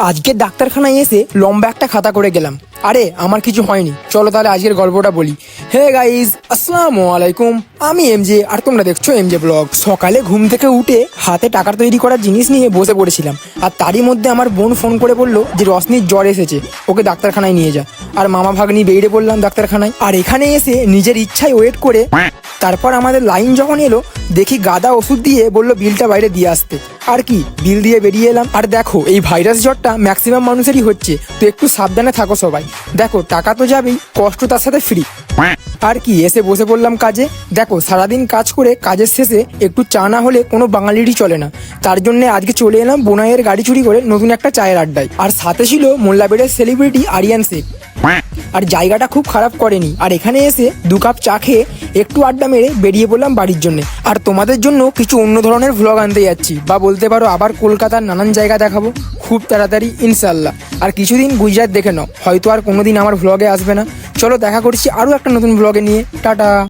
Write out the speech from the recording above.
আজকে ডাক্তারখানায় এসে লম্বা একটা খাতা করে গেলাম। আরে আমার কিছু হয়নি, চলো তাহলে আজকের গল্পটা বলি। হে গাইজ, আসসালামু আলাইকুম। আমি এমজে আর তোমরা দেখছো এমজে ব্লগ। সকালে ঘুম থেকে উঠে হাতে টাকা তৈরি করার জিনিস নিয়ে বসে পড়েছিলাম, আর তারই মধ্যে আমার বোন ফোন করে বললো যে রশনির জ্বর এসেছে, ওকে ডাক্তারখানায় নিয়ে যা। আর মামা ভাগ্নি বেরিয়ে পড়লাম ডাক্তারখানায়। আর এখানে এসে নিজের ইচ্ছায় ওয়েট করে তারপর আমাদের লাইন যখন এলো, দেখি গাদা ওষুধ দিয়ে বললো বিলটা বাইরে দিয়ে আসতে। আর কি, বিল দিয়ে বেরিয়ে এলাম। আর দেখো, এই ভাইরাস জ্বরটা ম্যাক্সিমাম মানুষেরই হচ্ছে, তো একটু সাবধানে থাকো সবাই। দেখো, টাকা তো যাবেই, কষ্ট তার সাথে ফ্রি। আর কি, এসে বসে পড়লাম কাজে। দেখো, সারাদিন কাজ করে কাজের শেষে একটু চা না হলে কোনো বাঙালিরই চলে না। তার জন্য আজকে চলে এলাম বোনাইয়ের গাড়ি চুরি করে নতুন একটা চায়ের আড্ডায়। আর সাথে ছিল মোল্লাবেড়ের সেলিব্রিটি আরিয়ান শেখ। আর জায়গাটা খুব খারাপ করেনি। আর এখানে এসে 2 কাপ চা খেয়ে একটু আড্ডা মেরে বেরিয়ে পড়লাম বাড়ির জন্য। আর তোমাদের জন্য কিছু অন্য ধরনের ভ্লগ আনতে যাচ্ছি, বা বলতে পারো আবার কলকাতার নানান জায়গা দেখাবো খুব তাড়াতাড়ি ইনশাল্লাহ। আর কিছুদিন গুজরাট দেখে নাও, হয়তো আর কোনোদিন আমার ভ্লগে আসবে না। চলো দেখা করছি আরও একটা নতুন ভ্লগে নিয়ে। টাটা।